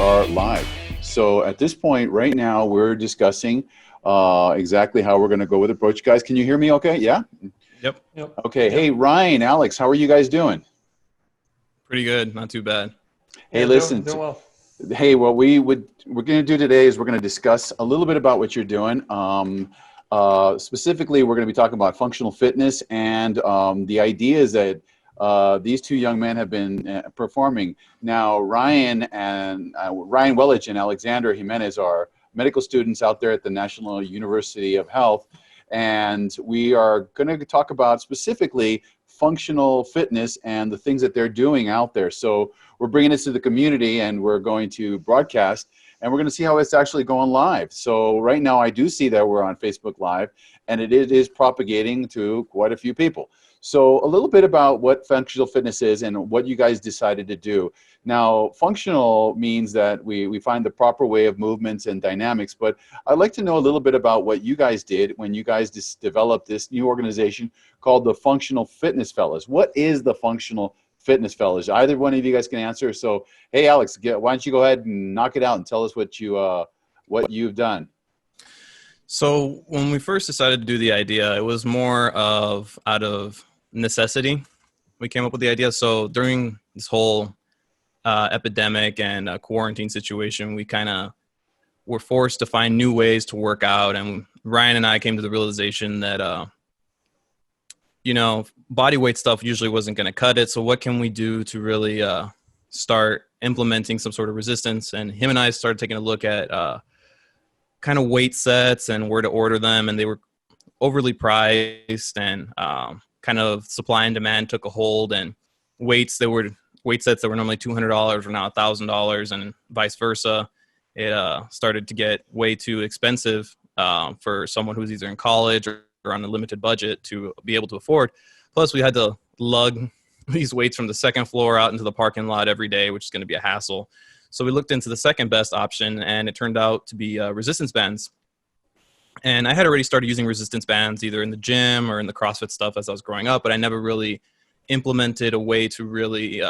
are live. So at this point right now, we're discussing exactly how we're going to go with the approach. Guys, can you hear me okay? Yeah? Yep. Okay. Yep. Hey, Ryan, Alex, how are you guys doing? Pretty good. Not too bad. Hey, Yeah, listen. doing well. Hey, what we're going to do today is we're going to discuss a little bit about what you're doing. Specifically, we're going to be talking about functional fitness, and the idea is that these two young men have been performing. Now, Ryan Welage and Alexander Jimenez are medical students out there at the National University of Health, and we are going to talk about specifically functional fitness and the things that they're doing out there. So we're bringing this to the community, and we're going to broadcast, and we're going to see how it's actually going live. So right now I do see that we're on Facebook Live, and it is propagating to quite a few people. So a little bit about what functional fitness is and what you guys decided to do. Now, functional means that we find the proper way of movements and dynamics, but I'd like to know a little bit about what you guys did when you guys developed this new organization called the Functional Fitness Fellas. What is the Functional Fitness Fellas? Either one of you guys can answer. So, hey, Alex, why don't you go ahead and knock it out and tell us what you've done. So when we first decided to do the idea, it was more of out of necessity. We came up with the idea. So during this whole epidemic and quarantine situation, we kind of were forced to find new ways to work out. And Ryan and I came to the realization that, body weight stuff usually wasn't going to cut it. So what can we do to really start implementing some sort of resistance? And him and I started taking a look at kind of weight sets and where to order them. And they were overly priced, and kind of supply and demand took a hold, and weight sets that were normally $200 were now $1,000, and vice versa. It started to get way too expensive for someone who's either in college or on a limited budget to be able to afford. Plus, we had to lug these weights from the second floor out into the parking lot every day, which is going to be a hassle. So we looked into the second best option, and it turned out to be resistance bands. And I had already started using resistance bands either in the gym or in the CrossFit stuff as I was growing up, but I never really implemented a way to really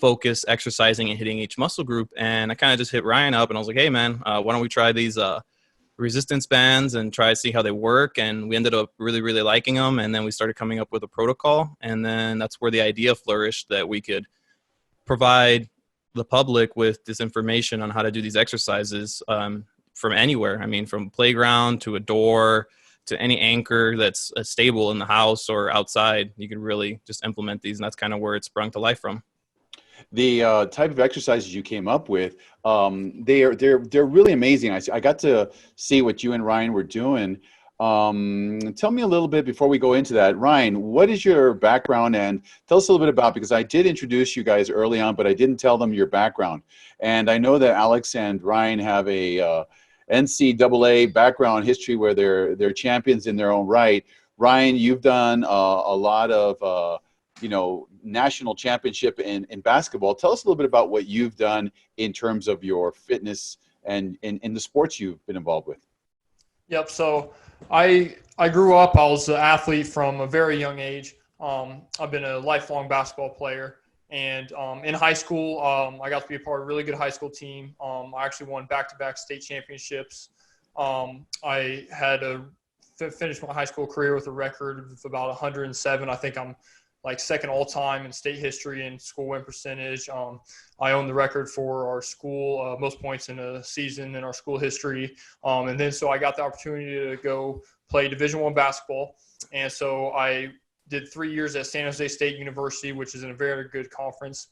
focus exercising and hitting each muscle group. And I kind of just hit Ryan up, and I was like, hey, man, why don't we try these resistance bands and try to see how they work? And we ended up really, really liking them. And then we started coming up with a protocol. And then that's where the idea flourished that we could provide the public with this information on how to do these exercises from anywhere. I mean, from playground to a door to any anchor that's stable in the house or outside. You can really just implement these, and that's kind of where it sprung to life from. The type of exercises you came up with, they're really amazing. I got to see what you and Ryan were doing. Tell me a little bit before we go into that. Ryan, what is your background, and tell us a little bit about, because I did introduce you guys early on, but I didn't tell them your background. And I know that Alex and Ryan have a NCAA background history where they're champions in their own right. Ryan, you've done a lot of national championship in basketball. Tell us a little bit about what you've done in terms of your fitness and in the sports you've been involved with. Yep. So I grew up, I was an athlete from a very young age. I've been a lifelong basketball player. And in high school, I got to be a part of a really good high school team. I actually won back-to-back state championships. I had finished my high school career with a record of about 107. I think I'm like second all-time in state history and school win percentage. I own the record for our school, most points in a season in our school history. And then so I got the opportunity to go play Division I basketball. And so I did 3 years at San Jose State University, which is in a very good conference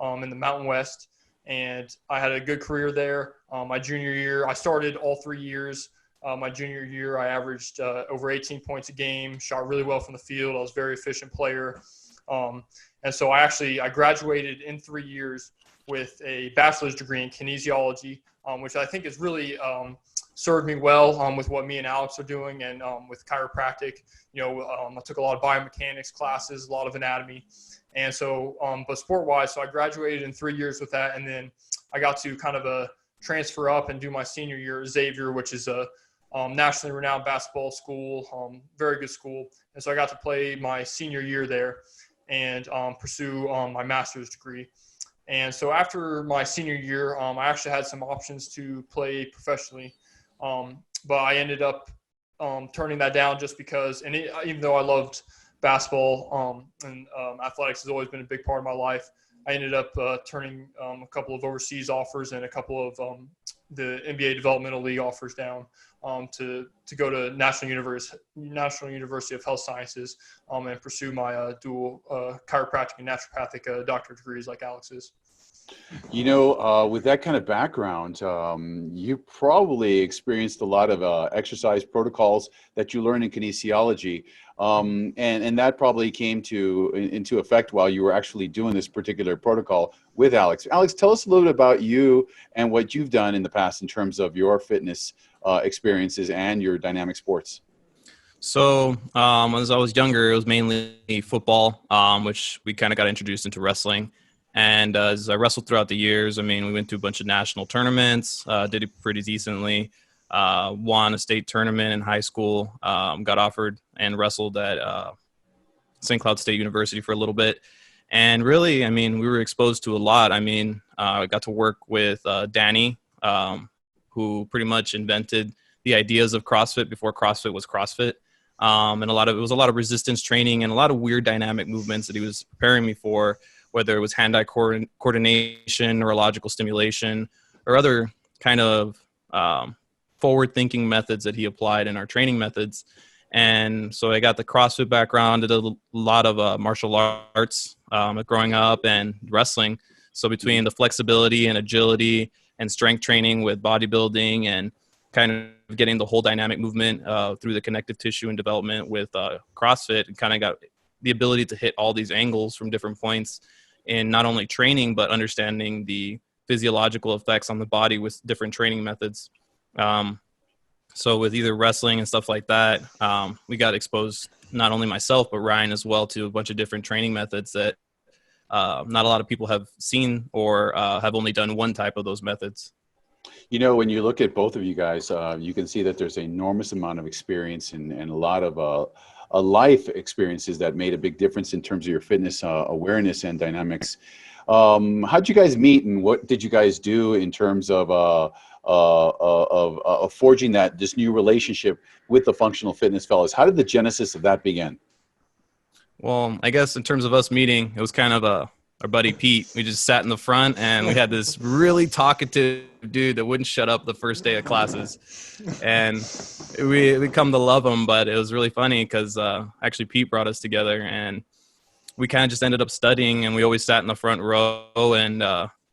in the Mountain West. And I had a good career there. My junior year, I started all 3 years. My junior year, I averaged over 18 points a game, shot really well from the field. I was a very efficient player. And so I graduated in 3 years with a bachelor's degree in kinesiology, which I think has really served me well with what me and Alex are doing, and with chiropractic. I took a lot of biomechanics classes, a lot of anatomy. And so, but sport-wise, so I graduated in 3 years with that. And then I got to kind of transfer up and do my senior year at Xavier, which is a nationally renowned basketball school, very good school. And so I got to play my senior year there and pursue my master's degree. And so after my senior year, I actually had some options to play professionally, but I ended up turning that down just because, and even though I loved basketball and athletics has always been a big part of my life, I ended up turning a couple of overseas offers and a couple of the NBA Developmental League offers down to go to National University of Health Sciences and pursue my dual chiropractic and naturopathic doctorate degrees like Alex's. You know, with that kind of background, you probably experienced a lot of exercise protocols that you learned in kinesiology, and that probably came into effect while you were actually doing this particular protocol with Alex. Alex, tell us a little bit about you and what you've done in the past in terms of your fitness experiences and your dynamic sports. So as I was younger, it was mainly football, which we kind of got introduced into wrestling. And as I wrestled throughout the years, I mean, we went to a bunch of national tournaments, did it pretty decently, won a state tournament in high school, got offered and wrestled at St. Cloud State University for a little bit. And really, I mean, we were exposed to a lot. I mean, I got to work with Danny, who pretty much invented the ideas of CrossFit before CrossFit was CrossFit. And it was a lot of resistance training and a lot of weird dynamic movements that he was preparing me for, whether it was hand-eye coordination, neurological stimulation, or other kind of forward-thinking methods that he applied in our training methods. And so I got the CrossFit background, did a lot of martial arts growing up and wrestling. So between the flexibility and agility and strength training with bodybuilding and kind of getting the whole dynamic movement through the connective tissue and development with CrossFit, and kind of got the ability to hit all these angles from different points in not only training, but understanding the physiological effects on the body with different training methods. So with either wrestling and stuff like that, we got exposed, not only myself, but Ryan as well, to a bunch of different training methods that not a lot of people have seen or have only done one type of those methods. You know, when you look at both of you guys, you can see that there's an enormous amount of experience and a lot of life experiences that made a big difference in terms of your fitness awareness and dynamics. How'd you guys meet, and what did you guys do in terms of forging this new relationship with the functional fitness fellows? How did the genesis of that begin? Well, I guess in terms of us meeting, it was kind of our buddy Pete. We just sat in the front, and we had this really talkative dude that wouldn't shut up the first day of classes. And we come to love him, but it was really funny because actually Pete brought us together, and we kind of just ended up studying, and we always sat in the front row. And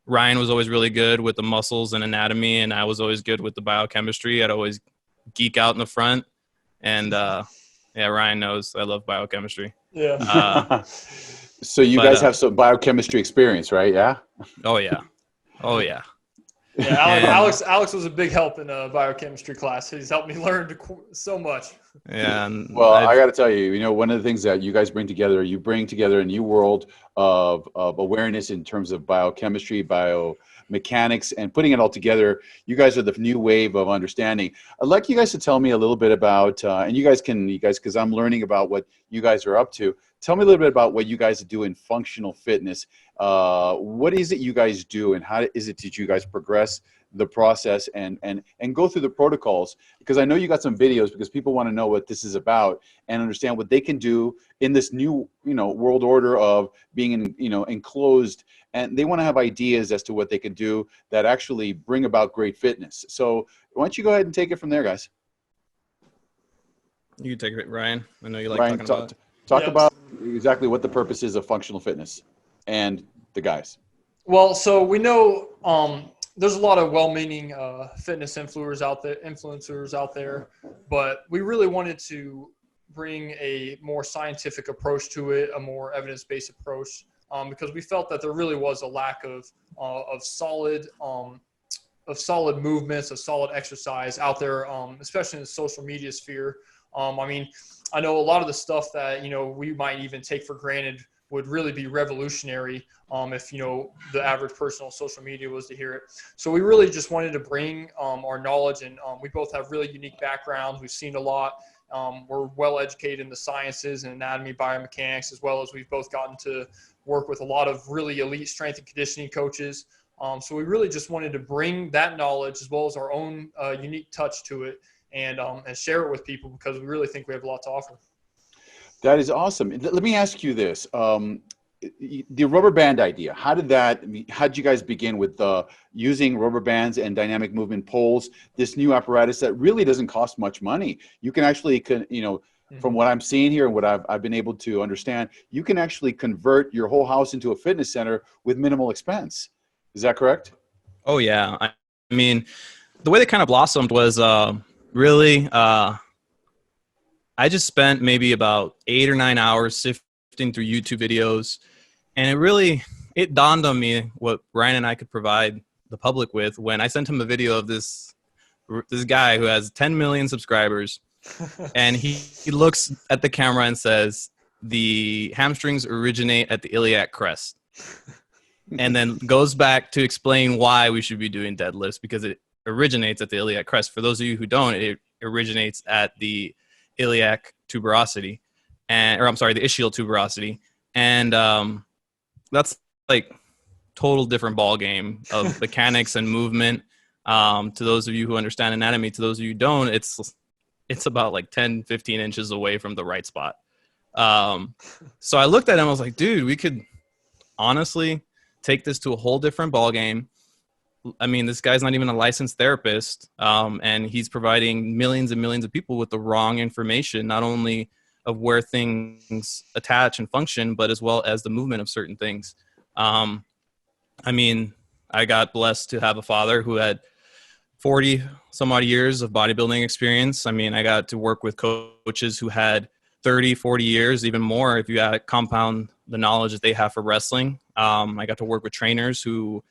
Ryan was always really good with the muscles and anatomy, and I was always good with the biochemistry. I'd always geek out in the front. And yeah, Ryan knows I love biochemistry. Yeah. So you guys have some biochemistry experience, right? Yeah. Oh yeah. Oh yeah. Yeah, Alex was a big help in a biochemistry class. He's helped me learn so much. Yeah. Well, I got to tell you, you know, one of the things that you guys bring together, you bring together a new world of awareness in terms of biochemistry, biomechanics, and putting it all together. You guys are the new wave of understanding. I'd like you guys to tell me a little bit about, and you guys, because I'm learning about what you guys are up to. Tell me a little bit about what you guys do in functional fitness. What is it you guys do, and how is it that you guys progress the process and go through the protocols? Because I know you got some videos, because people want to know what this is about and understand what they can do in this new, world order of being enclosed, and they want to have ideas as to what they can do that actually bring about great fitness. So why don't you go ahead and take it from there, guys? You can take it, Ryan. I know you like Ryan, talking about it. Talk about exactly what the purpose is of functional fitness and the guys. Well, so we know there's a lot of well-meaning fitness influencers out there, but we really wanted to bring a more scientific approach to it, a more evidence-based approach, because we felt that there really was a lack of solid movements, of solid exercise out there, especially in the social media sphere. I mean, I know a lot of the stuff that, we might even take for granted would really be revolutionary if, the average person on social media was to hear it. So we really just wanted to bring our knowledge, and we both have really unique backgrounds. We've seen a lot, We're well educated in the sciences and anatomy, biomechanics, as well as we've both gotten to work with a lot of really elite strength and conditioning coaches. So we really just wanted to bring that knowledge as well as our own unique touch to it and share it with people because we really think we have a lot to offer. That is awesome. Let me ask you this. The rubber band idea, how did you guys begin with using rubber bands and dynamic movement poles, this new apparatus that really doesn't cost much money? You can actually, from what I'm seeing here and what I've been able to understand, you can actually convert your whole house into a fitness center with minimal expense. Is that correct? Oh, yeah. I mean, the way they kind of blossomed was really, I just spent maybe about 8 or 9 hours sifting through YouTube videos. And it dawned on me what Ryan and I could provide the public with when I sent him a video of this guy who has 10 million subscribers. And he looks at the camera and says, the hamstrings originate at the iliac crest. And then goes back to explain why we should be doing deadlifts because it originates at the iliac crest. For those of you who don't, it originates at the iliac tuberosity, the ischial tuberosity. And that's like total different ball game of mechanics and movement. To those of you who understand anatomy, to those of you who don't, it's about like 10, 15 inches away from the right spot. So I looked at him, I was like, dude, we could honestly take this to a whole different ball game. I mean, this guy's not even a licensed therapist, and he's providing millions and millions of people with the wrong information, not only of where things attach and function, but as well as the movement of certain things. I mean, I got blessed to have a father who had 40 some odd years of bodybuilding experience. I mean, I got to work with coaches who had 30, 40 years, even more if you compound the knowledge that they have for wrestling. I got to work with trainers who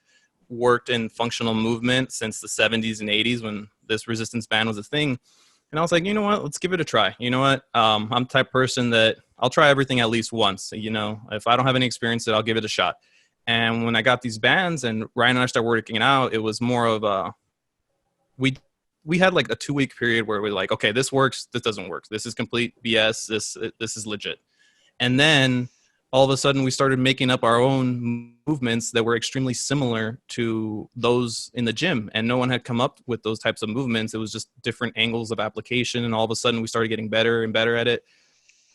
worked in functional movement since the 70s and 80s when this resistance band was a thing. And I was like, you know what, let's give it a try. You know what, I'm the type of person that I'll try everything at least once. You know, if I don't have any experience, I'll give it a shot. And when I got these bands and Ryan and I started working it out, it was more of we had like a 2-week period where we're like, okay, this works, this doesn't work. This is complete BS. This is legit. And then all of a sudden we started making up our own movements that were extremely similar to those in the gym. And no one had come up with those types of movements. It was just different angles of application. And all of a sudden we started getting better and better at it.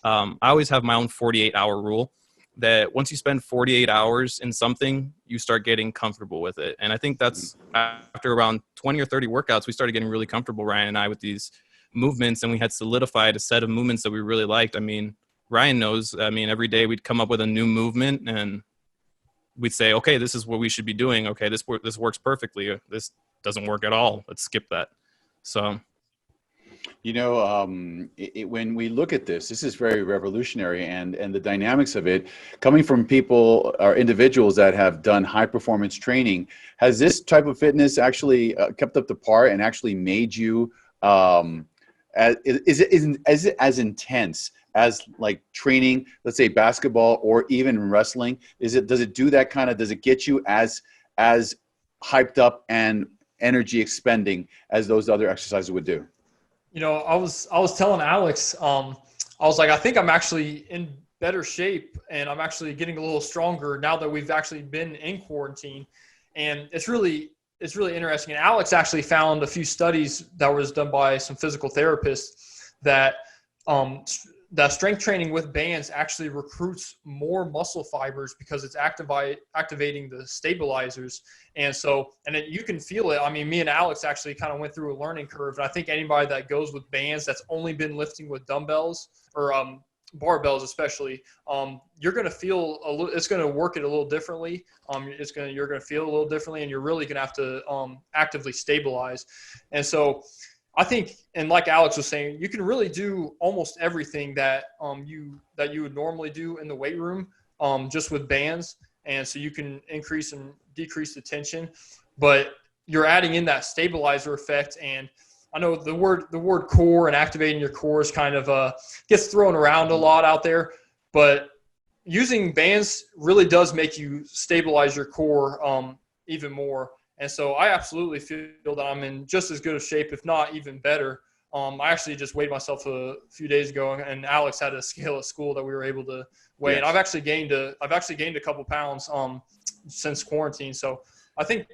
I always have my own 48-hour rule that once you spend 48 hours in something, you start getting comfortable with it. And I think that's after around 20 or 30 workouts, we started getting really comfortable, Ryan and I, with these movements. And we had solidified a set of movements that we really liked. I mean, Ryan knows, I mean, every day we'd come up with a new movement and we'd say, okay, this is what we should be doing. Okay, this works perfectly. This doesn't work at all. Let's skip that. So, you know, when we look at this is very revolutionary, and the dynamics of it coming from people or individuals that have done high performance training. Has this type of fitness actually kept up the par and actually made you, is it as intense as like training, let's say basketball or even wrestling? Does it do that kind of, does it get you as hyped up and energy expending as those other exercises would do? You know, I was telling Alex, I was like, I think I'm actually in better shape and I'm actually getting a little stronger now that we've actually been in quarantine. And it's really interesting. And Alex actually found a few studies that was done by some physical therapists that that strength training with bands actually recruits more muscle fibers because it's activating the stabilizers. And you can feel it. I mean, me and Alex actually kind of went through a learning curve. And I think anybody that goes with bands that's only been lifting with dumbbells or barbells especially, you're going to feel it's going to work it a little differently. You're going to feel a little differently, and you're really going to have to actively stabilize. And so I think, and like Alex was saying, you can really do almost everything that you would normally do in the weight room, just with bands. And so you can increase and decrease the tension, but you're adding in that stabilizer effect. And I know the word core and activating your core is kind of gets thrown around a lot out there, but using bands really does make you stabilize your core even more. And so I absolutely feel that I'm in just as good of shape, if not even better, I actually just weighed myself a few days ago, and Alex had a scale at school that we were able to weigh. Yes. And I've actually gained a couple pounds since quarantine. So I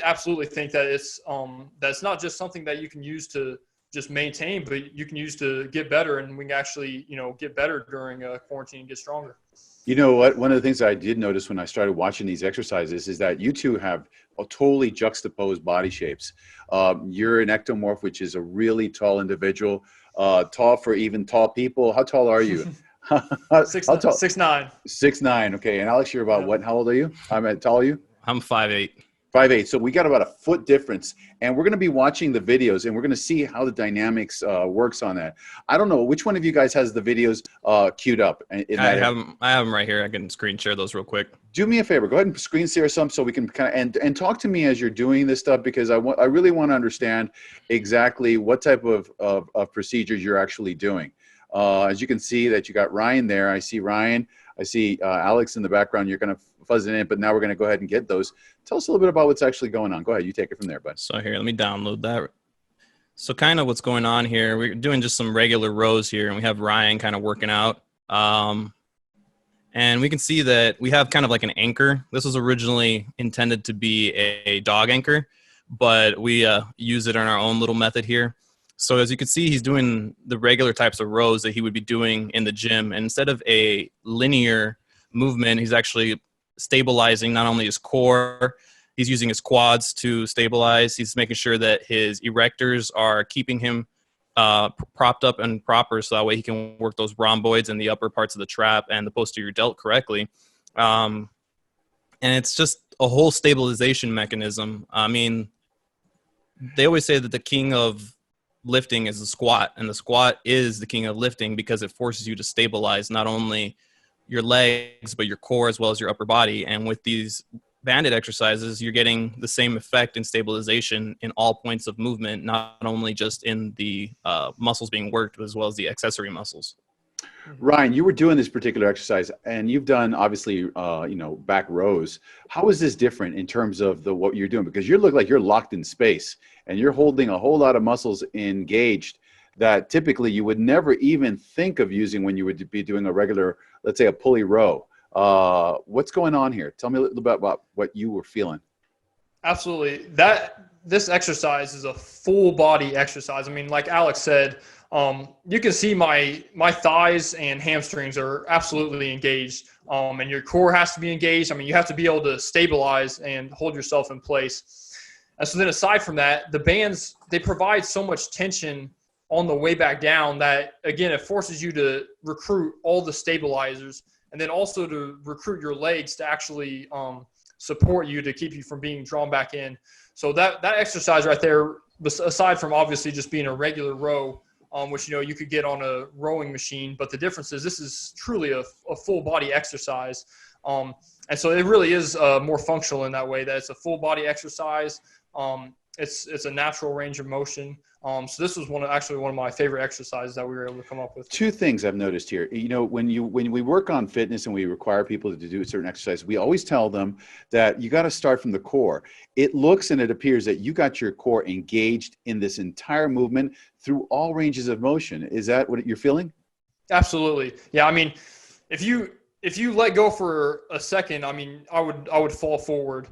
absolutely think that that's not just something that you can use to just maintain, but you can use to get better, and we can actually, get better during quarantine and get stronger. You know what? One of the things I did notice when I started watching these exercises is that you two have a totally juxtaposed body shapes. You're an ectomorph, which is a really tall individual, tall for even tall people. How tall are you? 6'9". 6'9". Okay. And Alex, you're about what? How old are you? How tall are you? I'm 5'8". 5'8". So we got about a foot difference, and we're going to be watching the videos, and we're going to see how the dynamics works on that. I don't know which one of you guys has the videos queued up. I have them right here. I can screen share those real quick. Do me a favor. Go ahead and screen share some so we can kind of and talk to me as you're doing this stuff, because I really want to understand exactly what type of procedures you're actually doing. As you can see that you got Ryan there. I see Ryan. I see Alex in the background. You're kind of fuzzing in, but now we're going to go ahead and get those. Tell us a little bit about what's actually going on. Go ahead. You take it from there, bud. So here, let me download that. So kind of what's going on here, we're doing just some regular rows here, and we have Ryan kind of working out. And we can see that we have kind of like an anchor. This was originally intended to be a dog anchor, but we use it in our own little method here. So as you can see, he's doing the regular types of rows that he would be doing in the gym. And instead of a linear movement, he's actually stabilizing not only his core, he's using his quads to stabilize. He's making sure that his erectors are keeping him propped up and proper, so that way he can work those rhomboids and the upper parts of the trap and the posterior delt correctly. And it's just a whole stabilization mechanism. I mean, they always say that the king of lifting is the squat, and the squat is the king of lifting because it forces you to stabilize not only your legs but your core as well as your upper body. And with these banded exercises, you're getting the same effect in stabilization in all points of movement, not only just in the muscles being worked as well as the accessory muscles. Ryan, you were doing this particular exercise, and you've done obviously back rows. How is this different in terms of what you're doing? Because you look like you're locked in space and you're holding a whole lot of muscles engaged that typically you would never even think of using when you would be doing a regular, let's say, a pulley row. What's going on here? Tell me a little bit about what you were feeling. Absolutely. This exercise is a full body exercise. I mean, like Alex said, you can see my thighs and hamstrings are absolutely engaged, and your core has to be engaged. I mean, you have to be able to stabilize and hold yourself in place. And so then aside from that, the bands, they provide so much tension on the way back down that, again, it forces you to recruit all the stabilizers, and then also to recruit your legs to actually support you to keep you from being drawn back in. So that exercise right there, aside from obviously just being a regular row, which you could get on a rowing machine, but the difference is this is truly a full body exercise, and so it really is more functional in that way. That it's a full body exercise. It's a natural range of motion. So this was one of my favorite exercises that we were able to come up with. Two things I've noticed here. When we work on fitness and we require people to do a certain exercise, we always tell them that you got to start from the core. It looks and it appears that you got your core engaged in this entire movement through all ranges of motion. Is that what you're feeling? Absolutely. Yeah. I mean, if you let go for a second, I mean, I would fall forward.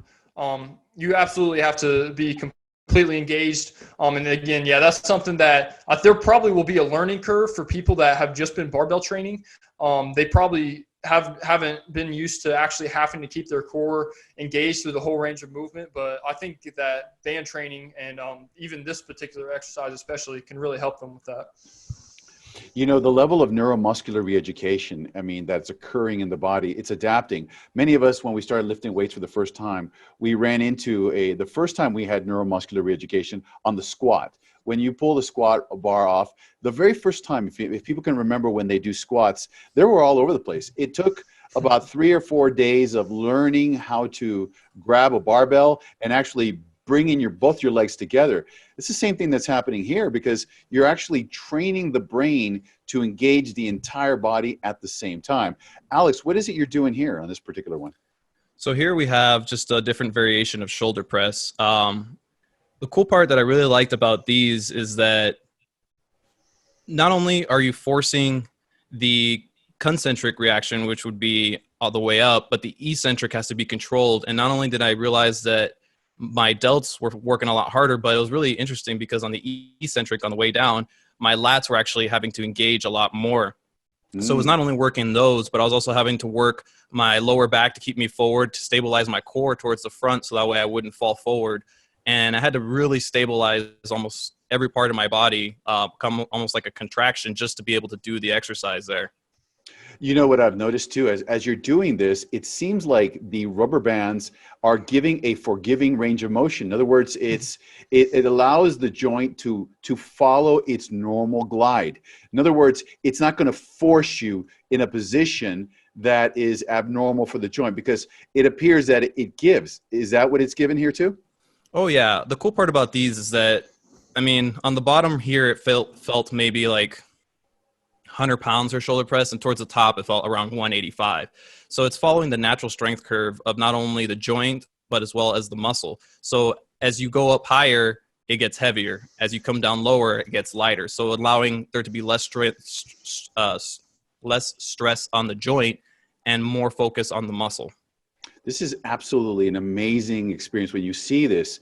You absolutely have to be completely engaged. And again, yeah, that's something that there probably will be a learning curve for people that have just been barbell training. They probably haven't been used to actually having to keep their core engaged through the whole range of movement. But I think that band training and even this particular exercise especially can really help them with that. The level of neuromuscular reeducation, I mean, that's occurring in the body, it's adapting. Many of us, when we started lifting weights for the first time, we ran into the first time we had neuromuscular reeducation on the squat. When you pull the squat bar off, the very first time, if people can remember when they do squats, they were all over the place. It took about 3 or 4 days of learning how to grab a barbell and actually bringing both your legs together. It's the same thing that's happening here because you're actually training the brain to engage the entire body at the same time. Alex, what is it you're doing here on this particular one? So here we have just a different variation of shoulder press. The cool part that I really liked about these is that not only are you forcing the concentric reaction, which would be all the way up, but the eccentric has to be controlled. And not only did I realize that my delts were working a lot harder, but it was really interesting because on the eccentric on the way down, my lats were actually having to engage a lot more. So it was not only working those, but I was also having to work my lower back to keep me forward, to stabilize my core towards the front so that way I wouldn't fall forward. And I had to really stabilize almost every part of my body, come almost like a contraction just to be able to do the exercise there. You know what I've noticed too, as you're doing this, it seems like the rubber bands are giving a forgiving range of motion. In other words, it allows the joint to follow its normal glide. In other words, it's not going to force you in a position that is abnormal for the joint, because it appears that it gives. Is that what it's given here too? Oh yeah. The cool part about these is that, I mean, on the bottom here, it felt maybe like 100 pounds or shoulder press, and towards the top it felt around 185. So it's following the natural strength curve of not only the joint but as well as the muscle. So as you go up higher, it gets heavier. As you come down lower, it gets lighter. So allowing there to be less stress on the joint and more focus on the muscle. This is absolutely an amazing experience when you see this.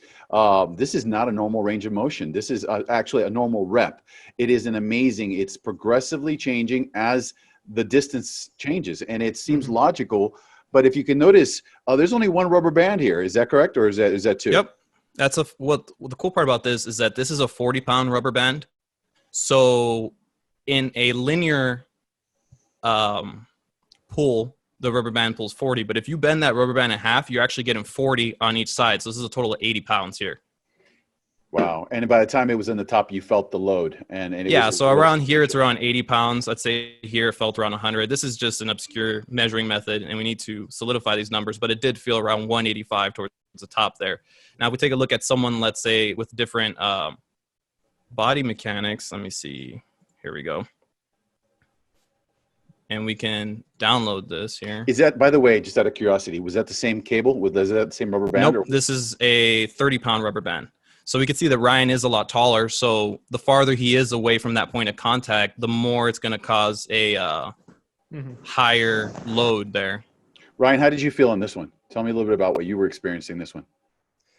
This is not a normal range of motion. This is actually a normal rep. It is an amazing, it's progressively changing as the distance changes, and it seems logical. But if you can notice, there's only one rubber band here. Is that correct, or is that two? Yep. That's what the cool part about this is that this is a 40-pound rubber band. So in a linear pull, the rubber band pulls 40, but if you bend that rubber band in half, you're actually getting 40 on each side. So this is a total of 80 pounds here. Wow. And by the time it was in the top, you felt the load. And it yeah, was so around here, it's around 80 pounds. I'd say here it felt around 100. This is just an obscure measuring method, and we need to solidify these numbers, but it did feel around 185 towards the top there. Now, if we take a look at someone, let's say, with different body mechanics, let me see. Here we go. And we can download this here. Is that, by the way, just out of curiosity, was that the same cable? Was that the same rubber band? Nope, this is a 30-pound rubber band. So we can see that Ryan is a lot taller. So the farther he is away from that point of contact, the more it's going to cause a higher load there. Ryan, how did you feel on this one? Tell me a little bit about what you were experiencing this one.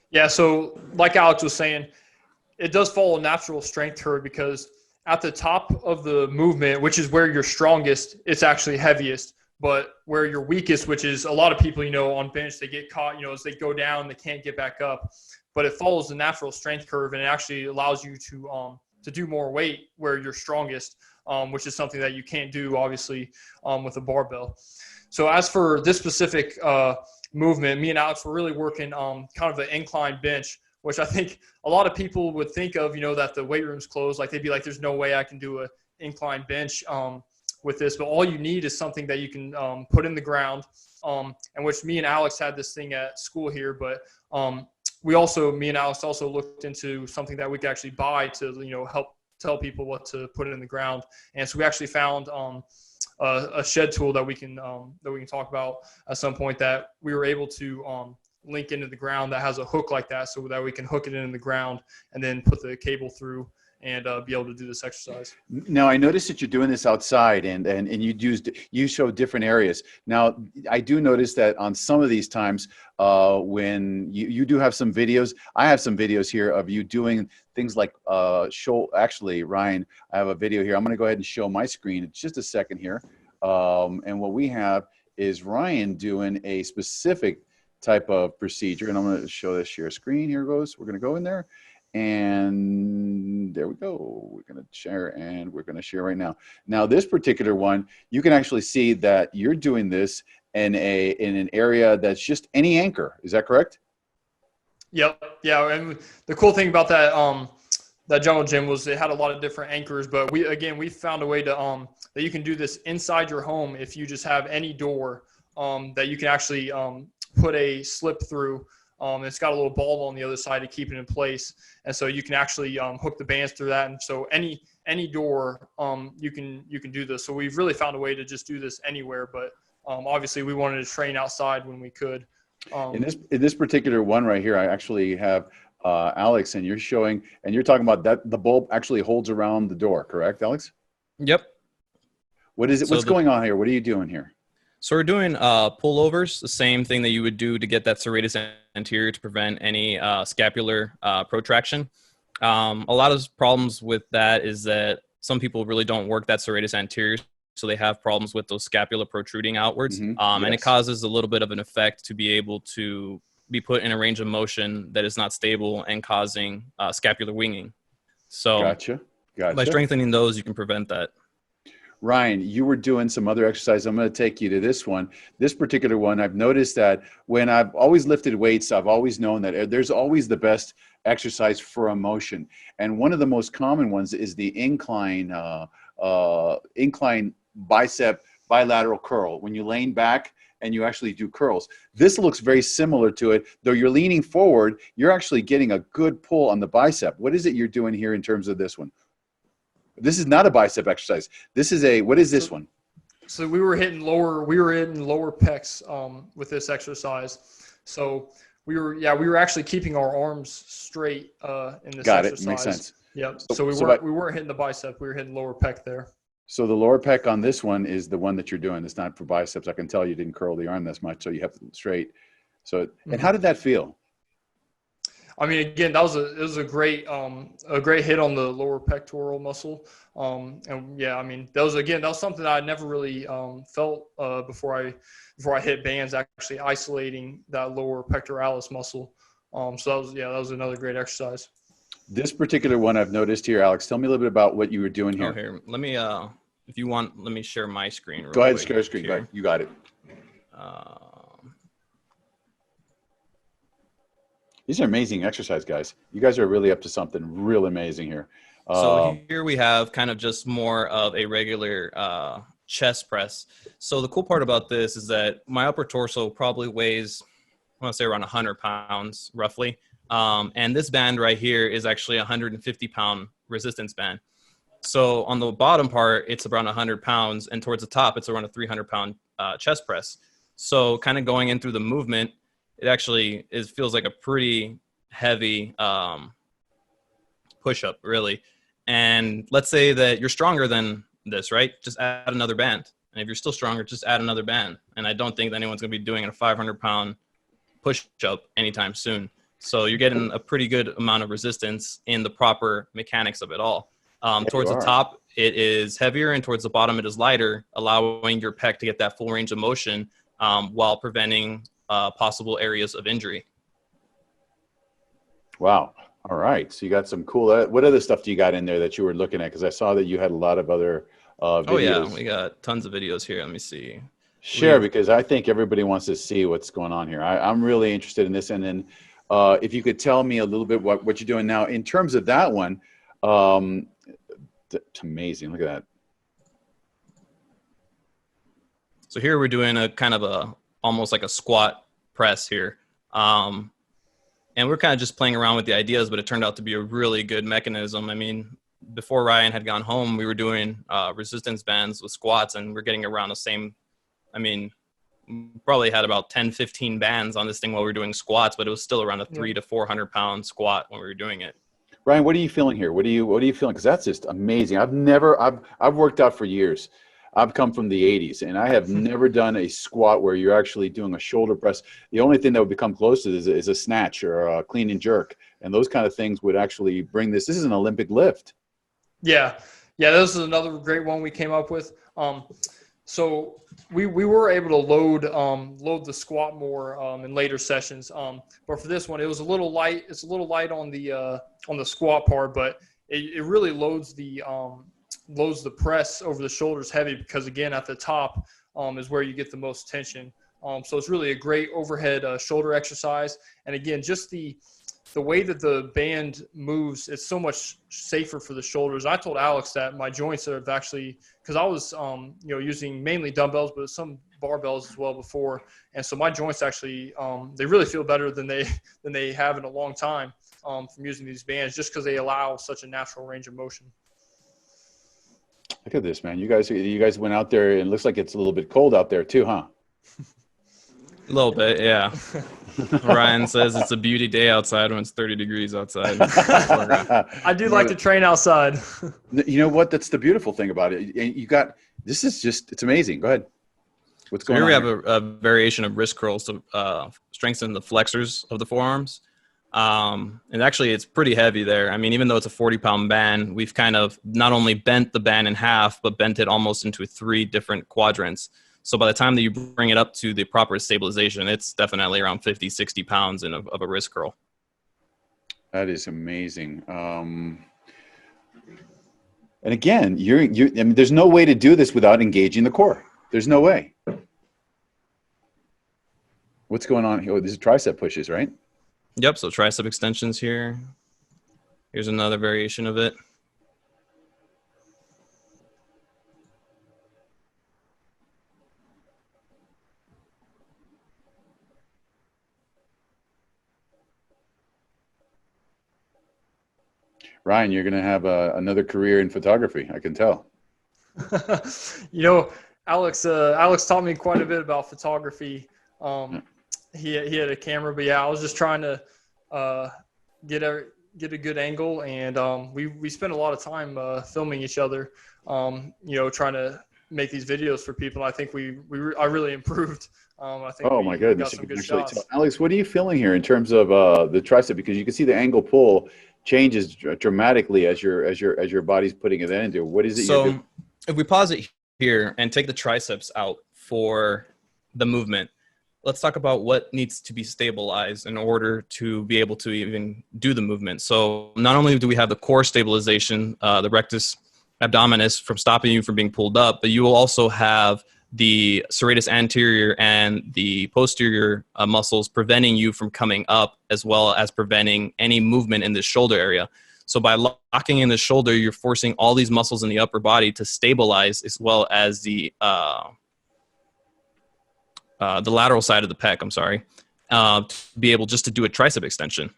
Yeah, so like Alex was saying, it does follow a natural strength curve, because at the top of the movement, which is where you're strongest, it's actually heaviest. But where you're weakest, which is a lot of people, on bench, they get caught, as they go down, they can't get back up. But it follows the natural strength curve, and it actually allows you to do more weight where you're strongest, which is something that you can't do, obviously, with a barbell. So as for this specific movement, me and Alex were really working kind of an incline bench, which I think a lot of people would think of, that the weight room's closed. Like, they'd be like, there's no way I can do an incline bench with this. But all you need is something that you can put in the ground, and which me and Alex had this thing at school here. But me and Alex also looked into something that we could actually buy to, help tell people what to put in the ground. And so we actually found a shed tool that we can talk about at some point, that we were able to link into the ground, that has a hook like that, so that we can hook it in the ground and then put the cable through and be able to do this exercise. Now, I noticed that you're doing this outside, and you show different areas. Now, I do notice that on some of these times, when you do have some videos, I have some videos here of you doing things like actually, Ryan, I have a video here. I'm going to go ahead and show my screen. It's just a second here. And what we have is Ryan doing a specific type of procedure, and I'm going to show this share screen. Here goes. We're going to go in there. And there we go. We're going to share, and we're going to share right now. Now, this particular one, you can actually see that you're doing this in an area that's just any anchor. Is that correct? Yep. Yeah. And the cool thing about that jungle gym was it had a lot of different anchors, but we found a way to that you can do this inside your home if you just have any door that you can actually put a slip through. It's got a little ball on the other side to keep it in place, and so you can actually hook the bands through that. And so any door, you can do this. So we've really found a way to just do this anywhere. But obviously, we wanted to train outside when we could. In this particular one right here, I actually have Alex, and you're showing, and you're talking about that the bulb actually holds around the door, correct, Alex? Yep. What is it? So What's going on here? What are you doing here? So we're doing pullovers, the same thing that you would do to get that serratus anterior to prevent any scapular protraction. A lot of problems with that is that some people really don't work that serratus anterior, so they have problems with those scapula protruding outwards, and it causes a little bit of an effect to be able to be put in a range of motion that is not stable and causing scapular winging. So Gotcha. by strengthening those, you can prevent that. Ryan, you were doing some other exercise. I'm going to take you to this one. This particular one, I've noticed that when I've always lifted weights, I've always known that there's always the best exercise for a motion. And one of the most common ones is the incline bicep bilateral curl. When you lean back and you actually do curls. This looks very similar to it. Though you're leaning forward, you're actually getting a good pull on the bicep. What is it you're doing here in terms of this one? This is not a bicep exercise. This is what is this one? So we were hitting lower pecs with this exercise. So we were actually keeping our arms straight in this exercise. Got it. Makes sense. Yep. So we weren't hitting the bicep. We were hitting lower pec there. So the lower pec on this one is the one that you're doing. It's not for biceps. I can tell you didn't curl the arm this much, so you have to straight. So, and how did that feel? I mean, again, it was a great hit on the lower pectoral muscle. And yeah, I mean, that was something I never really felt before I hit bands, actually isolating that lower pectoralis muscle. So that was another great exercise. This particular one I've noticed here, Alex, tell me a little bit about what you were doing here. Oh, here, let me, if you want, let me share my screen. Go ahead, share screen. Go ahead. You got it. These are amazing exercise, guys. You guys are really up to something real amazing here. So here we have kind of just more of a regular chest press. So the cool part about this is that my upper torso probably weighs, I want to say around 100 pounds roughly. And this band right here is actually a 150-pound resistance band. So on the bottom part, it's around 100 pounds, and towards the top, it's around a 300-pound chest press. So kind of going in through the movement, it actually feels like a pretty heavy push-up, really. And let's say that you're stronger than this, right? Just add another band. And if you're still stronger, just add another band. And I don't think that anyone's going to be doing a 500-pound push-up anytime soon. So you're getting a pretty good amount of resistance in the proper mechanics of it all. Towards the top, it is heavier, and towards the bottom, it is lighter, allowing your pec to get that full range of motion while preventing possible areas of injury. Wow. All right. So you got some cool, what other stuff do you got in there that you were looking at? Because I saw that you had a lot of other videos. Oh, yeah. We got tons of videos here. Let me see. Share, because I think everybody wants to see what's going on here. I'm really interested in this. And then if you could tell me a little bit what you're doing now in terms of that one, it's amazing. Look at that. So here we're doing a kind of almost like a squat press here. And we're kind of just playing around with the ideas, but it turned out to be a really good mechanism. I mean, before Ryan had gone home, we were doing resistance bands with squats, and we're getting around the same. I mean, probably had about 10, 15 bands on this thing while we were doing squats, but it was still around a 300 to 400 pound squat when we were doing it. Ryan, what are you feeling here? What are you feeling? Because that's just amazing. I've worked out for years. I've come from the 80s, and I have never done a squat where you're actually doing a shoulder press. The only thing that would become close to this is a snatch or a clean and jerk, and those kind of things would actually bring this. This is an Olympic lift. Yeah, this is another great one we came up with. So we were able to load the squat more in later sessions. But for this one, it was a little light. It's a little light on the squat part, but it really loads the press over the shoulders heavy, because again, at the top is where you get the most tension. So it's really a great overhead shoulder exercise. And again, just the way that the band moves, it's so much safer for the shoulders. I told Alex that my joints have actually, because I was using mainly dumbbells, but some barbells as well before, and so my joints actually they really feel better than they have in a long time from using these bands, just because they allow such a natural range of motion. Look at this, man. You guys went out there, and it looks like it's a little bit cold out there too, huh? A little bit, yeah. Ryan says it's a beauty day outside when it's 30 degrees outside. I do like to train outside. You know what? That's the beautiful thing about it. You got, this is just, it's amazing. Go ahead. What's going on? Here we have a variation of wrist curls to strengthen the flexors of the forearms. And actually, it's pretty heavy there. I mean, even though it's a 40-pound band, we've kind of not only bent the band in half, but bent it almost into 3 different quadrants. So by the time that you bring it up to the proper stabilization, it's definitely around 50, 60 pounds of a wrist curl. That is amazing. And again, I mean, there's no way to do this without engaging the core. There's no way. What's going on here? Oh, these are tricep pushes, right? Yep. So tricep extensions here. Here's another variation of it. Ryan, you're going to have another career in photography. I can tell. You know, Alex taught me quite a bit about photography. He had a camera, but yeah, I was just trying to get a good angle, and we spent a lot of time filming each other. You know, trying to make these videos for people. I think I really improved. I think oh my goodness, got some good shots. So, Alex, what are you feeling here in terms of the tricep? Because you can see the angle pull changes dramatically as your body's putting it into. What is it you're doing? If we pause it here and take the triceps out for the movement, let's talk about what needs to be stabilized in order to be able to even do the movement. So not only do we have the core stabilization, the rectus abdominis from stopping you from being pulled up, but you will also have the serratus anterior and the posterior muscles preventing you from coming up, as well as preventing any movement in the shoulder area. So by locking in the shoulder, you're forcing all these muscles in the upper body to stabilize, as well as the lateral side of the pec, to be able just to do a tricep extension.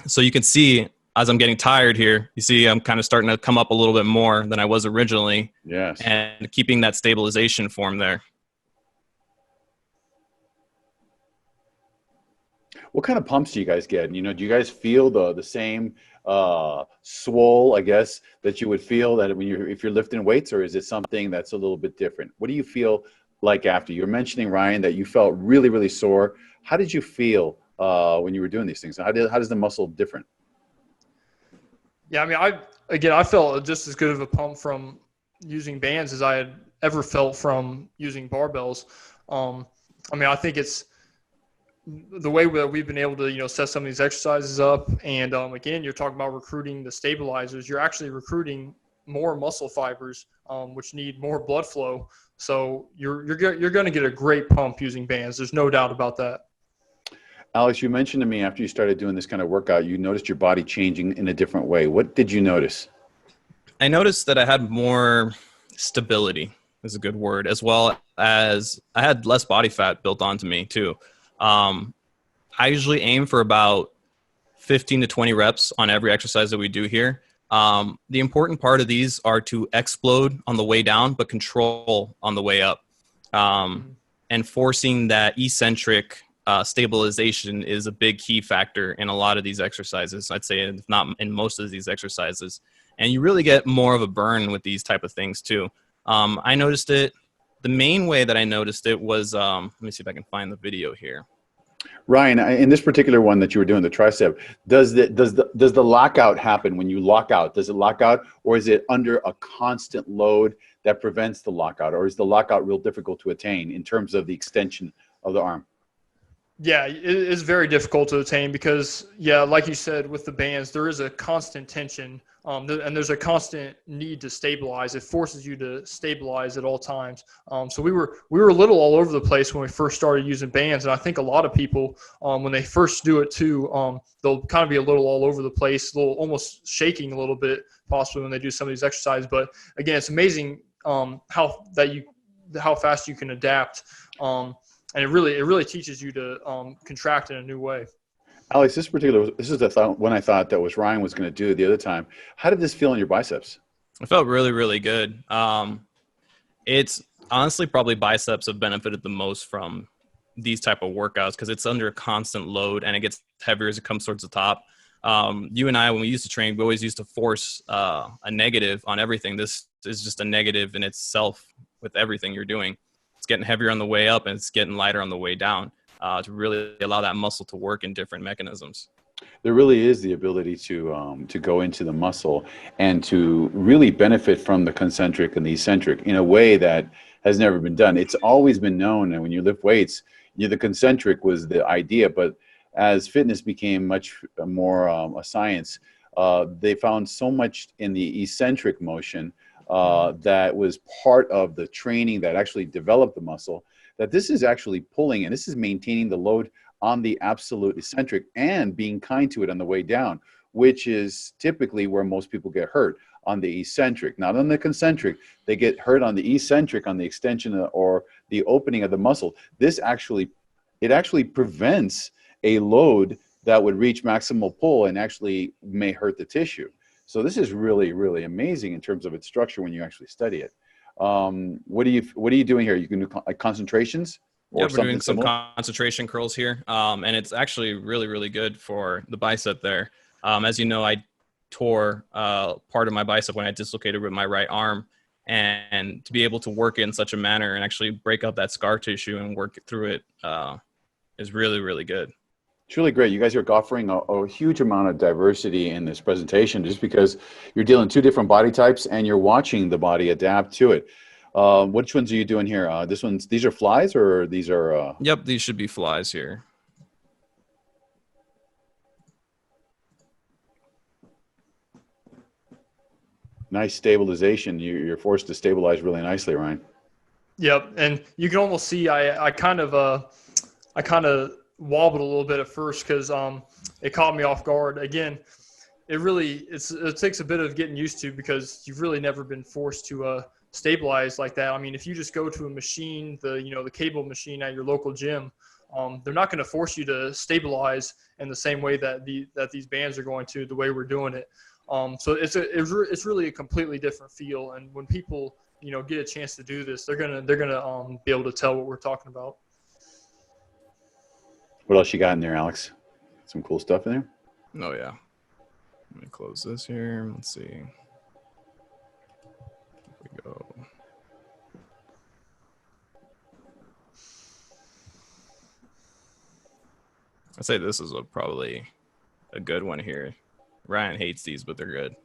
So you can see, as I'm getting tired here, you see I'm kind of starting to come up a little bit more than I was originally. Yes. And keeping that stabilization form there. What kind of pumps do you guys get? You know, do you guys feel the same swole, I guess, that you would feel that if you're lifting weights, or is it something that's a little bit different? What do you feel like after? You were mentioning, Ryan, that you felt really, really sore. How did you feel when you were doing these things? How does the muscle different? Yeah, I mean, I felt just as good of a pump from using bands as I had ever felt from using barbells. I mean, I think it's the way that we've been able to, you know, set some of these exercises up. And again, you're talking about recruiting the stabilizers. You're actually recruiting more muscle fibers, which need more blood flow. So you're going to get a great pump using bands. There's no doubt about that. Alex, you mentioned to me after you started doing this kind of workout, you noticed your body changing in a different way. What did you notice? I noticed that I had more stability, is a good word, as well as I had less body fat built onto me too. I usually aim for about 15 to 20 reps on every exercise that we do here. The important part of these are to explode on the way down, but control on the way up. And forcing that eccentric stabilization is a big key factor in a lot of these exercises. I'd say, if not in most of these exercises. And you really get more of a burn with these type of things too. I noticed it. The main way that I noticed it was, let me see if I can find the video here. Ryan, in this particular one that you were doing, the tricep, does the lockout happen when you lock out? Does it lock out, or is it under a constant load that prevents the lockout, or is the lockout real difficult to attain in terms of the extension of the arm? Yeah, it is very difficult to attain because, yeah, like you said, with the bands, there is a constant tension, and there's a constant need to stabilize. It forces you to stabilize at all times. So we were a little all over the place when we first started using bands, and I think a lot of people, when they first do it too, they'll kind of be a little all over the place, a little almost shaking a little bit, possibly when they do some of these exercises. But again, it's amazing how fast you can adapt. And it really teaches you to contract in a new way. Alex, this is the one I thought that was Ryan was going to do the other time. How did this feel in your biceps? It felt really, really good. It's honestly probably biceps have benefited the most from these type of workouts because it's under a constant load and it gets heavier as it comes towards the top. You and I, when we used to train, we always used to force a negative on everything. This is just a negative in itself with everything you're doing. It's getting heavier on the way up and it's getting lighter on the way down to really allow that muscle to work in different mechanisms. There really is the ability to go into the muscle and to really benefit from the concentric and the eccentric in a way that has never been done. It's always been known, and when you lift weights, the concentric was the idea, but as fitness became much more a science, they found so much in the eccentric motion that was part of the training that actually developed the muscle, that this is actually pulling and this is maintaining the load on the absolute eccentric and being kind to it on the way down, which is typically where most people get hurt, on the eccentric, not on the concentric. They get hurt on the eccentric, on the extension or the opening of the muscle. It actually prevents a load that would reach maximal pull and actually may hurt the tissue. So this is really, really amazing in terms of its structure when you actually study it. What are you doing here? You can do like concentrations? Yeah, we're doing some concentration curls here. And it's actually really, really good for the bicep there. As you know, I tore part of my bicep when I dislocated with my right arm. And to be able to work it in such a manner and actually break up that scar tissue and work through it is really, really good. It's really great. You guys are offering a huge amount of diversity in this presentation just because you're dealing two different body types and you're watching the body adapt to it. Which ones are you doing here? These are flies or these are? Yep, these should be flies here. Nice stabilization. You're forced to stabilize really nicely, Ryan. Yep, and you can almost see I kind of wobbled a little bit at first because it caught me off guard. Again, it takes a bit of getting used to because you've really never been forced to stabilize like that. I mean, if you just go to a machine, the cable machine at your local gym, they're not going to force you to stabilize in the same way that these bands are going to, the way we're doing it. So it's really a completely different feel. And when people get a chance to do this, they're gonna be able to tell what we're talking about. What else you got in there, Alex? Some cool stuff in there? Oh yeah. Let me close this here. Let's see. Here we go. I'd say this is probably a good one here. Ryan hates these, but they're good.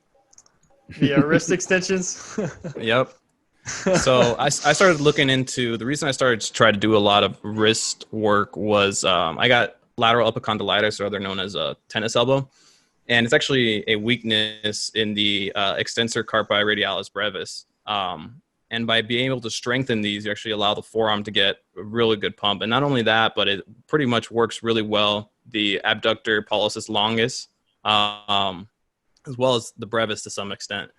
Yeah, wrist extensions. Yep. So I started looking into, the reason I started to try to do a lot of wrist work was I got lateral epicondylitis, or other known as a tennis elbow. And it's actually a weakness in the extensor carpi radialis brevis. And by being able to strengthen these, you actually allow the forearm to get a really good pump. And not only that, but it pretty much works really well, the abductor pollicis longus, as well as the brevis to some extent.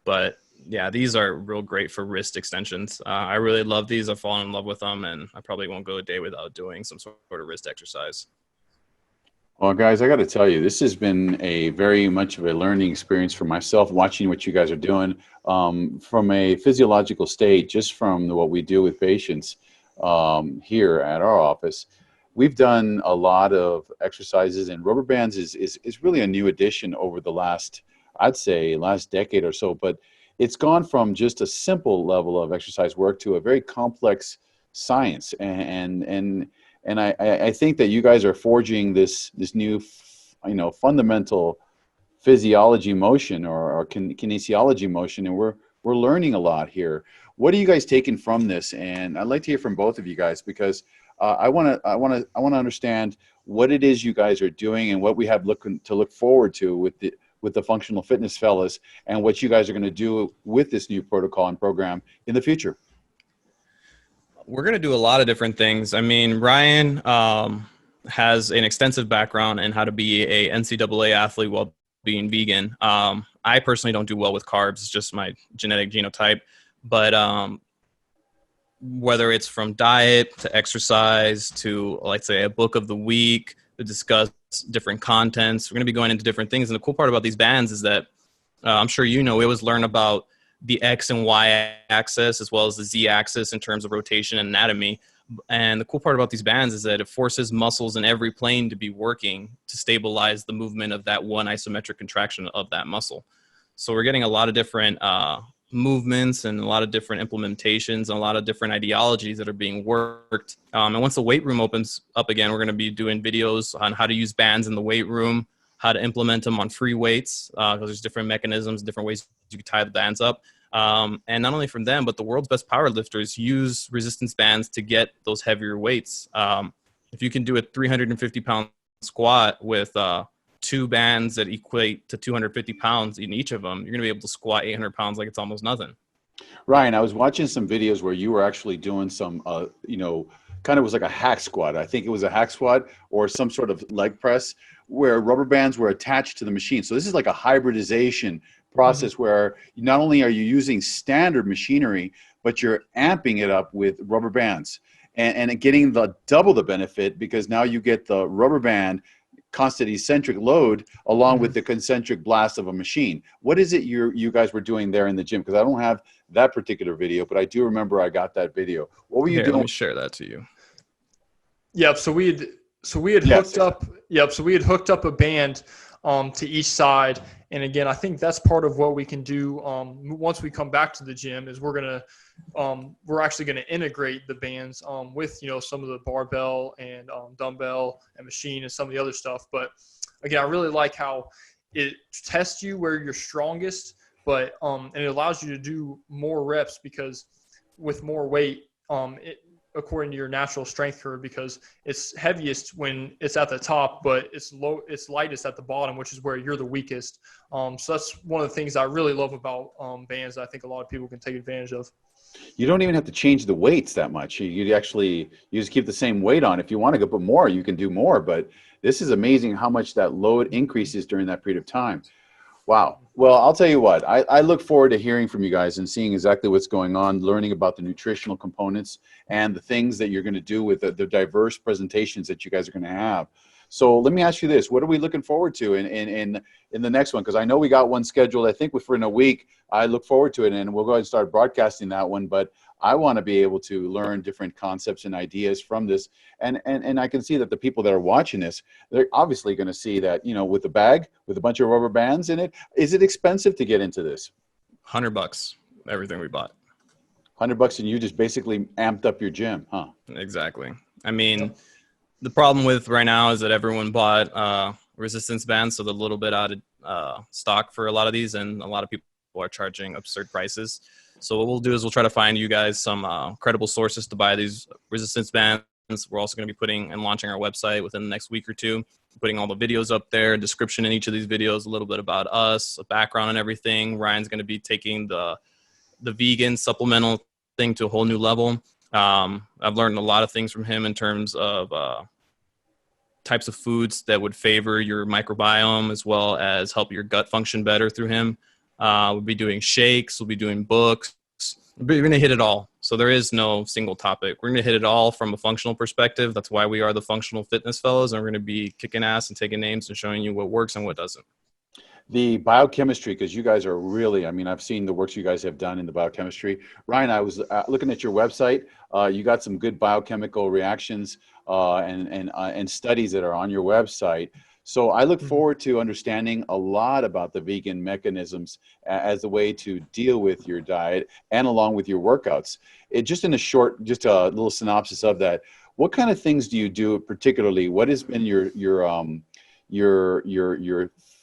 But yeah, these are real great for wrist extensions. I really love these. I've fallen in love with them, and I probably won't go a day without doing some sort of wrist exercise. Well, guys, I got to tell you, this has been a very much of a learning experience for myself, watching what you guys are doing from a physiological state, just from what we do with patients here at our office. We've done a lot of exercises, and rubber bands is really a new addition over the last decade or so, but it's gone from just a simple level of exercise work to a very complex science. And I think that you guys are forging this new, fundamental physiology motion or kinesiology motion, and we're learning a lot here. What are you guys taking from this? And I'd like to hear from both of you guys, because I want to understand what it is you guys are doing and what we have to look forward to with the functional fitness fellas, and what you guys are going to do with this new protocol and program in the future. We're going to do a lot of different things. I mean, Ryan has an extensive background in how to be a NCAA athlete while being vegan. I personally don't do well with carbs. It's just my genetic genotype. But whether it's from diet to exercise to, let's say, a book of the week to discuss different contents, we're going to be going into different things. And the cool part about these bands is that I'm sure we always learn about the X and Y axis as well as the Z axis in terms of rotation and anatomy. And the cool part about these bands is that it forces muscles in every plane to be working to stabilize the movement of that one isometric contraction of that muscle. So we're getting a lot of different movements and a lot of different implementations and a lot of different ideologies that are being worked. And once the weight room opens up again, we're going to be doing videos on how to use bands in the weight room, how to implement them on free weights, because there's different mechanisms, different ways you can tie the bands up. And not only from them, but the world's best powerlifters use resistance bands to get those heavier weights. If you can do a 350-pound squat with 2 bands that equate to 250 pounds in each of them, you're going to be able to squat 800 pounds like it's almost nothing. Ryan, I was watching some videos where you were actually doing some, kind of was like a hack squat. I think it was a hack squat or some sort of leg press where rubber bands were attached to the machine. So this is like a hybridization process where not only are you using standard machinery, but you're amping it up with rubber bands and getting the double the benefit, because now you get the rubber band constant eccentric load along with the concentric blast of a machine. What is it you guys were doing there in the gym? Because I don't have that particular video, but I do remember I got that video. What were you doing? Let me share that to you. Yep. So we had hooked up. Yep. So we had hooked up a band to each side. And again, I think that's part of what we can do once we come back to the gym is we're actually gonna integrate the bands with some of the barbell and dumbbell and machine and some of the other stuff. But again, I really like how it tests you where you're strongest, but and it allows you to do more reps, because with more weight, according to your natural strength curve, because it's heaviest when it's at the top, but it's lightest at the bottom, which is where you're the weakest. So that's one of the things I really love about bands that I think a lot of people can take advantage of. You don't even have to change the weights that much. You just keep the same weight on. If you want to go put more, you can do more. But this is amazing how much that load increases during that period of time. Wow. Well, I'll tell you what, I look forward to hearing from you guys and seeing exactly what's going on, learning about the nutritional components and the things that you're going to do with the diverse presentations that you guys are going to have. So let me ask you this. What are we looking forward to in the next one? Because I know we got one scheduled, I think, within a week. I look forward to it, and we'll go ahead and start broadcasting that one. But I want to be able to learn different concepts and ideas from this. And I can see that the people that are watching this, they're obviously going to see that, with a bag, with a bunch of rubber bands in it. Is it expensive to get into this? $100, everything we bought. $100, and you just basically amped up your gym, huh? Exactly. I mean, the problem with right now is that everyone bought resistance bands, so they're a little bit out of stock for a lot of these, and a lot of people are charging absurd prices. So what we'll do is we'll try to find you guys some credible sources to buy these resistance bands. We're also going to be putting and launching our website within the next week or two, putting all the videos up there, description in each of these videos, a little bit about us, a background and everything. Ryan's going to be taking the vegan supplemental thing to a whole new level. I've learned a lot of things from him in terms of types of foods that would favor your microbiome as well as help your gut function better through him. We'll be doing shakes. We'll be doing books. We're going to hit it all. So there is no single topic. We're going to hit it all from a functional perspective. That's why we are the Functional Fitness Fellows, and we're going to be kicking ass and taking names and showing you what works and what doesn't. The biochemistry, because you guys are really, I've seen the works you guys have done in the biochemistry. Ryan, I was looking at your website. You got some good biochemical reactions and studies that are on your website. So I look forward to understanding a lot about the vegan mechanisms as a way to deal with your diet and along with your workouts. Just in a short, just a little synopsis of that. What kind of things do you do particularly? What has been your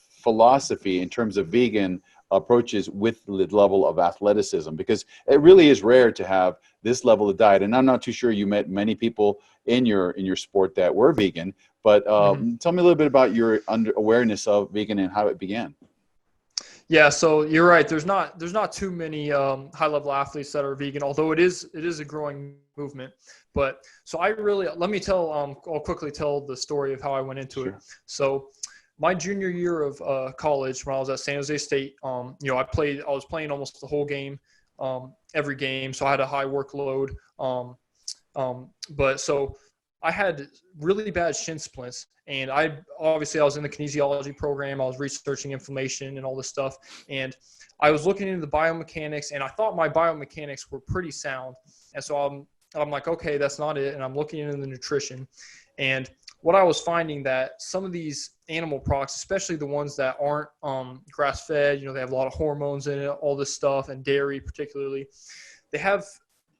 philosophy in terms of vegan approaches with the level of athleticism? Because it really is rare to have this level of diet. And I'm not too sure you met many people in your sport that were vegan, but tell me a little bit about your awareness of vegan and how it began. Yeah, so you're right. There's not too many high-level athletes that are vegan, although it is a growing movement. But so I'll quickly tell the story of how I went into it. So my junior year of college, when I was at San Jose State, I was playing almost the whole game, every game, so I had a high workload. But so I had really bad shin splints, and I was in the kinesiology program. I was researching inflammation and all this stuff, and I was looking into the biomechanics, and I thought my biomechanics were pretty sound. And so I'm like, okay, that's not it. And I'm looking into the nutrition. And what I was finding that some of these animal products, especially the ones that aren't grass-fed, they have a lot of hormones in it, all this stuff, and dairy particularly, they have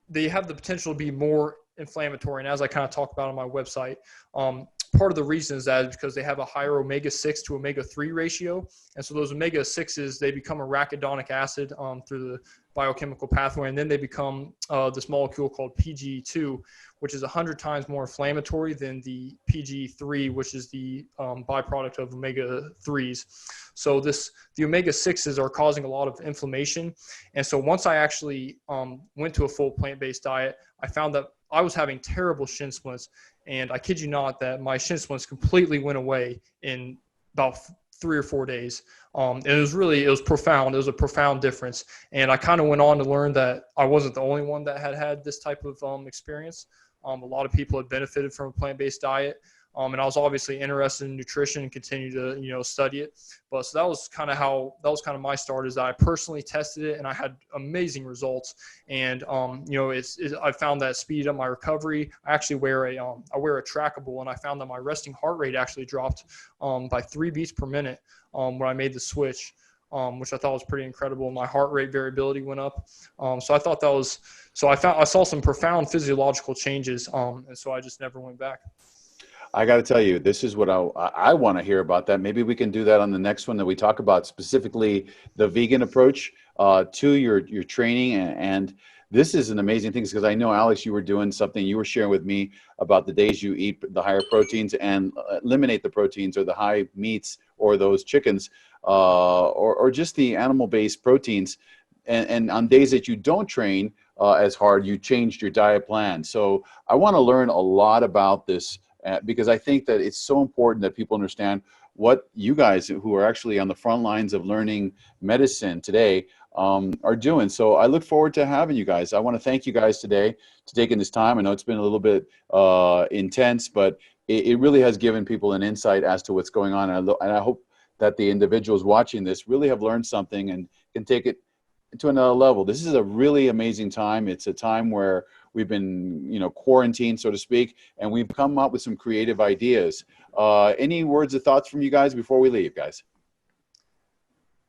the potential to be more inflammatory. And as I kind of talk about on my website, part of the reason is that is because they have a higher omega-6 to omega-3 ratio. And so those omega-6s, they become arachidonic acid through the biochemical pathway, and then they become this molecule called PGE2, which is 100 times more inflammatory than the PGE3, which is the byproduct of omega-3s. So the omega-6s are causing a lot of inflammation. And so once I actually went to a full plant-based diet, I found that I was having terrible shin splints. And I kid you not that my shin splints completely went away in about 3 or 4 days. It was profound. It was a profound difference. And I kind of went on to learn that I wasn't the only one that had this type of experience. A lot of people had benefited from a plant-based diet. And I was obviously interested in nutrition and continue to, study it. But so that was kind of my start, is that I personally tested it and I had amazing results. And, I found that speeded up my recovery. I actually wear a trackable, and I found that my resting heart rate actually dropped by 3 beats per minute when I made the switch, which I thought was pretty incredible. My heart rate variability went up. So I thought I saw some profound physiological changes. And so I just never went back. I got to tell you, this is what I want to hear about that. Maybe we can do that on the next one, that we talk about specifically the vegan approach to your training. And this is an amazing thing, because I know, Alex, you were doing something, you were sharing with me about the days you eat the higher proteins and eliminate the proteins or the high meats or those chickens or just the animal-based proteins. And on days that you don't train as hard, you changed your diet plan. So I want to learn a lot about this, because I think that it's so important that people understand what you guys, who are actually on the front lines of learning medicine today, are doing. So I look forward to having you guys. I want to thank you guys today for taking this time. I know it's been a little bit intense, but it really has given people an insight as to what's going on. And I hope that the individuals watching this really have learned something and can take it to another level. This is a really amazing time. It's a time where we've been, quarantined, so to speak, and we've come up with some creative ideas. Any words of thoughts from you guys before we leave, guys?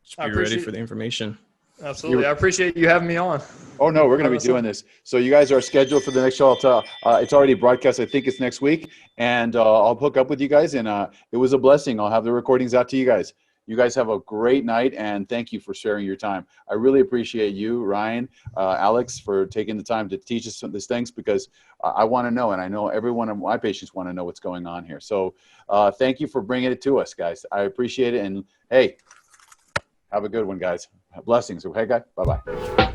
Just be ready for the information. Absolutely. I appreciate you having me on. Oh, no, we're going to be doing this. So you guys are scheduled for the next show. It's already broadcast. I think it's next week. And I'll hook up with you guys. And it was a blessing. I'll have the recordings out to you guys. You guys have a great night, and thank you for sharing your time. I really appreciate you, Ryan, Alex, for taking the time to teach us some of these things, because I want to know, and I know every one of my patients want to know what's going on here. So thank you for bringing it to us, guys. I appreciate it. And, hey, have a good one, guys. Blessings. Okay, guys? Bye-bye.